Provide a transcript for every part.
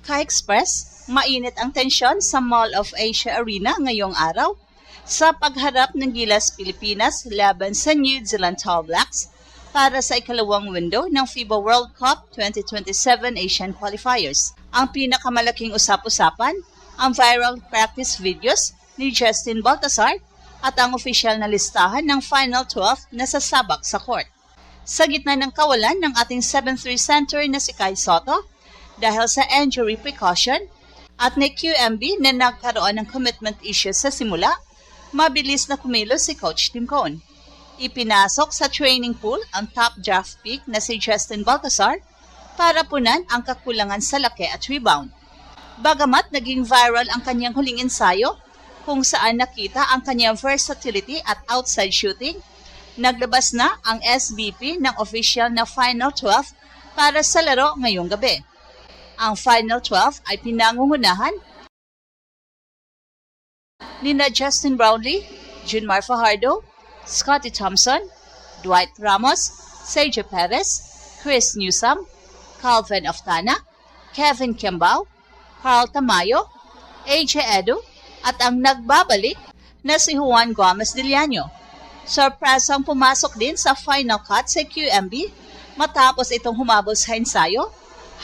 Ka-Express, mainit ang tensyon sa Mall of Asia Arena ngayong araw sa pagharap ng Gilas Pilipinas laban sa New Zealand All Blacks para sa ikalawang window ng FIBA World Cup 2027 Asian Qualifiers. Ang pinakamalaking usap-usapan, ang viral practice videos ni Justin Baltasar at ang opisyal na listahan ng Final 12 na sasabak sa court. Sa gitna ng kawalan ng ating 7'3" center na si Kai Sotto, dahil sa injury precaution at ni QMB na nagkaroon ng commitment issues sa simula, mabilis na kumilos si Coach Tim Cone. Ipinasok sa training pool ang top draft pick na si Justin Baltasar para punan ang kakulangan sa laki at rebound. Bagamat naging viral ang kanyang huling ensayo kung saan nakita ang kanyang versatility at outside shooting, naglabas na ang SBP ng official na Final 12 para sa laro ngayong gabi. Ang Final 12 ay pinangungunahan nina Justin Brownlee, Junmar Fajardo, Scottie Thompson, Dwight Ramos, Sergio Perez, Chris Newsome, Calvin Oftana, Kevin Kembao, Carl Tamayo, AJ Edu, at ang nagbabalik na si Juan Gomez Diliano. Sorpresang pumasok din sa final cut sa QMB matapos itong humabol sa ensayo,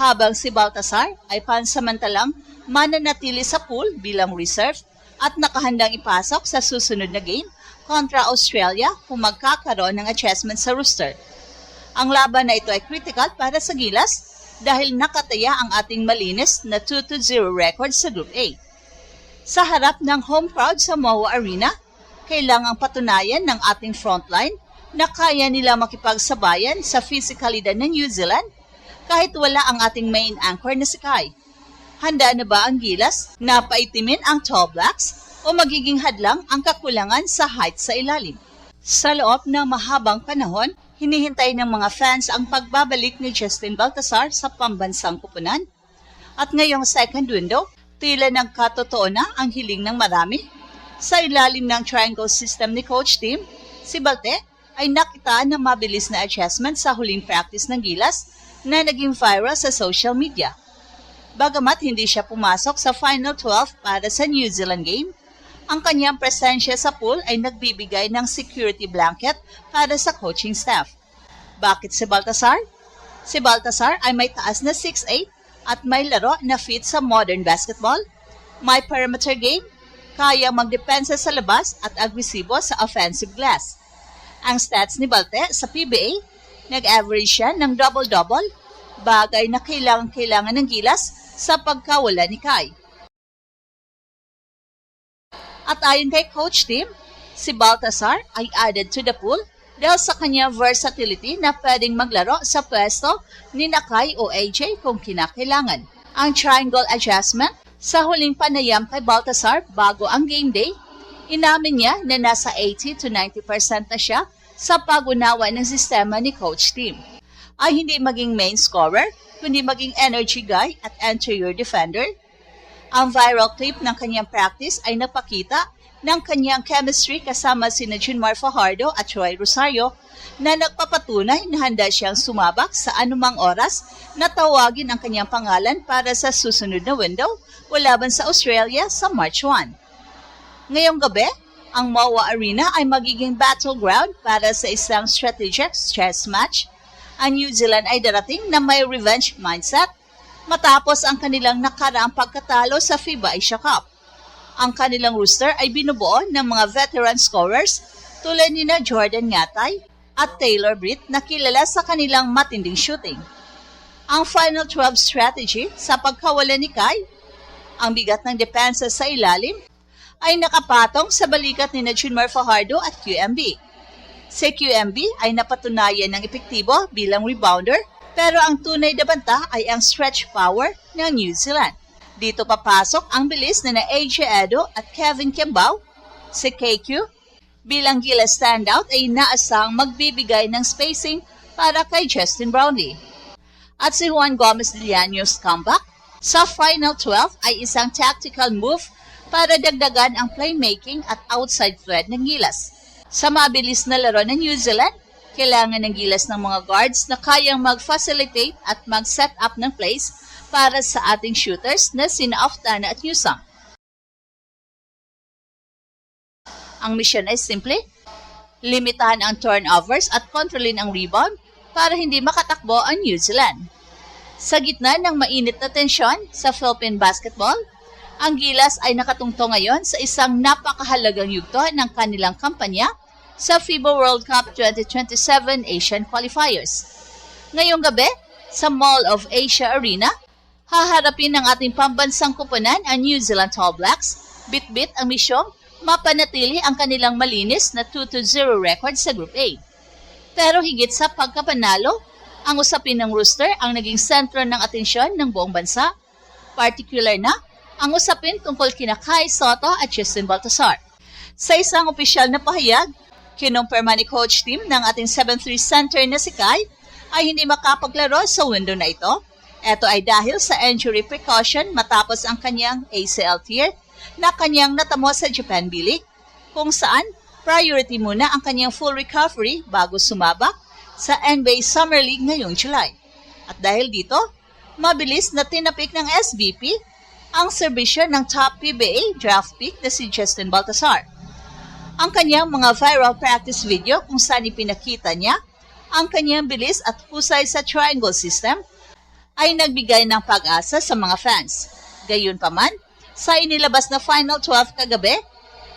habang si Baltasar ay pansamantalang mananatili sa pool bilang reserve at nakahandang ipasok sa susunod na game kontra Australia kung magkakaroon ng adjustment sa roster. Ang laban na ito ay critical para sa Gilas dahil nakataya ang ating malinis na 2-0 record sa Group A. Sa harap ng home crowd sa MOA Arena, kailangang patunayan ng ating frontline na kaya nila makipagsabayan sa physicalidad ng New Zealand kahit wala ang ating main anchor na si Kai. Handa na ba ang Gilas na paitimin ang Tall Blacks o magiging hadlang ang kakulangan sa height sa ilalim? Sa loob ng mahabang panahon, hinihintay ng mga fans ang pagbabalik ni Justin Baltasar sa pambansang kupunan. At ngayong second window, tila nagkatotoo na ang hiling ng marami. Sa ilalim ng triangle system ni Coach Tim, si Balte ay nakita ng mabilis na adjustment sa huling practice ng Gilas na naging viral sa social media. Bagamat hindi siya pumasok sa Final 12 para sa New Zealand game, ang kanyang presensya sa pool ay nagbibigay ng security blanket para sa coaching staff. Bakit si Baltasar? Si Baltasar ay may taas na 6'8" at may laro na fit sa modern basketball, may perimeter game, kaya magdepensa sa labas at agresibo sa offensive glass. Ang stats ni Balte sa PBA, nag-average siya ng double-double, bagay na kailangan ng Gilas sa pagkawala ni Kai. At ayon kay Coach Tim, si Baltasar ay added to the pool dahil sa kanyang versatility na pwedeng maglaro sa pwesto ni Kai o AJ kung kinakailangan. Ang triangle adjustment sa huling panayam kay Baltasar bago ang game day, inamin niya na nasa 80 to 90% na siya sa pag-unawa ng sistema ni Coach Tim. Ay hindi maging main scorer, kundi maging energy guy at interior defender. Ang viral clip ng kanyang practice ay nagpakita ng kanyang chemistry kasama sina Junmar Fajardo at Troy Rosario na nagpapatunay na handa siyang sumabak sa anumang oras na tawagin ang kanyang pangalan para sa susunod na window o laban sa Australia sa March 1. Ngayong gabi, ang MOA Arena ay magiging battleground para sa isang strategic chess match. Ang New Zealand ay darating na may revenge mindset matapos ang kanilang nakaraang pagkatalo sa FIBA Asia Cup. Ang kanilang roster ay binubuo ng mga veteran scorers tulad ni Jordan Ngatay at Taylor Britt na kilala sa kanilang matinding shooting. Ang Final 12 strategy sa pagkawala ni Kai, ang bigat ng depensa sa ilalim, ay nakapatong sa balikat ni Junmar Fajardo at QMB. Si QMB ay napatunayan ng epektibo bilang rebounder, pero ang tunay na banta ay ang stretch power ng New Zealand. Dito papasok ang bilis na AJ Edu at Kevin Kembao. Si KQ, bilang Gilas standout ay inaasang magbibigay ng spacing para kay Justin Brownlee. At si Juan Gomez Diliano's comeback sa Final 12 ay isang tactical move para dagdagan ang playmaking at outside threat ng Gilas. Sa mabilis na laro ng New Zealand, kailangan ng Gilas ng mga guards na kayang mag-facilitate at mag-set up ng plays para sa ating shooters na sina Aftana at Newsome. Ang misyon ay simple, limitahan ang turnovers at kontrolin ang rebound para hindi makatakbo ang New Zealand. Sa gitna ng mainit na tensyon sa Philippine basketball, ang Gilas ay nakatungtong ngayon sa isang napakahalagang yugto ng kanilang kampanya sa FIBA World Cup 2027 Asian Qualifiers. Ngayong gabi, sa Mall of Asia Arena, haharapin ng ating pambansang kupunan ang New Zealand All Blacks, bit-bit ang misyong mapanatili ang kanilang malinis na 2-0 record sa Group A. Pero higit sa pagkapanalo, ang usapin ng Rooster ang naging sentro ng atensyon ng buong bansa, particular na ang usapin tungkol kina Kai Sotto at Justin Baltazar. Sa isang opisyal na pahayag, kinumpirma ni Coach Tim ng ating 7'3 center na si Kai ay hindi makapaglaro sa window na ito. Ito ay dahil sa injury precaution matapos ang kanyang ACL tear na kanyang natamo sa Japan B-League, kung saan priority muna ang kanyang full recovery bago sumabak sa NBA Summer League ngayong July. At dahil dito, mabilis na tinapik ng SBP ang serbisyo ng top PBA draft pick na si Justin Baltazar. Ang kanyang mga viral practice video kung saan ipinakita niya ang kanyang bilis at husay sa triangle system ay nagbigay ng pag-asa sa mga fans. Gayunpaman, sa inilabas na Final 12 kagabi,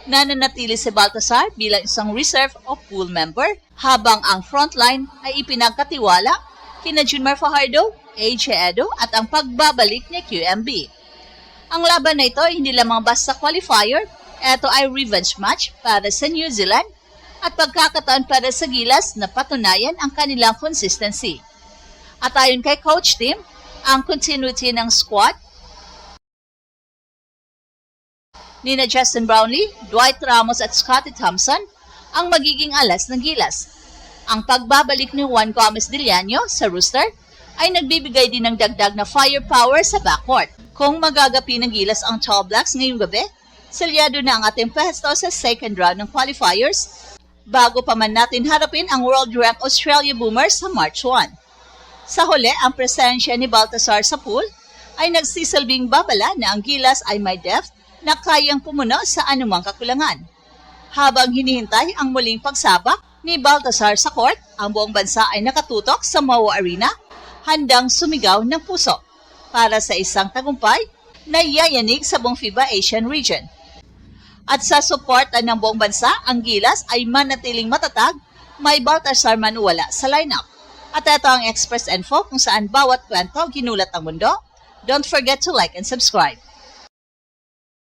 nananatili si Baltazar bilang isang reserve o pool member habang ang frontline ay ipinagkatiwala kina Junmar Fajardo, AJ Edo at ang pagbabalik ni QMB. Ang laban na ito ay hindi lamang basta qualifier, ito ay revenge match para sa New Zealand at pagkakataon para sa Gilas na patunayan ang kanilang consistency. At ayon kay Coach Tim, ang continuity ng squad nina Justin Brownlee, Dwight Ramos at Scotty Thompson ang magiging alas ng Gilas. Ang pagbabalik ni Juan Gomez Diliano sa Rooster ay nagbibigay din ng dagdag na firepower sa backcourt. Kung magagapi ng Gilas ang Tall Blacks ngayong gabi, selyado na ang ating pwesto sa second round ng qualifiers bago pa man natin harapin ang world-ranked Australia Boomers sa March 1. Sa huli, ang presensya ni Baltazar sa pool ay nagsisilbing babala na ang Gilas ay may depth na kayang pumuno sa anumang kakulangan. Habang hinihintay ang muling pagsabak ni Baltazar sa court, ang buong bansa ay nakatutok sa Maua Arena, handang sumigaw ng puso para sa isang tagumpay na yayanig sa buong FIBA Asian region. At sa suporta ng buong bansa, ang Gilas ay manatiling matatag, may Baltazar man wala sa lineup. At ito ang Express Info kung saan bawat kwento ginulat ang mundo. Don't forget to like and subscribe.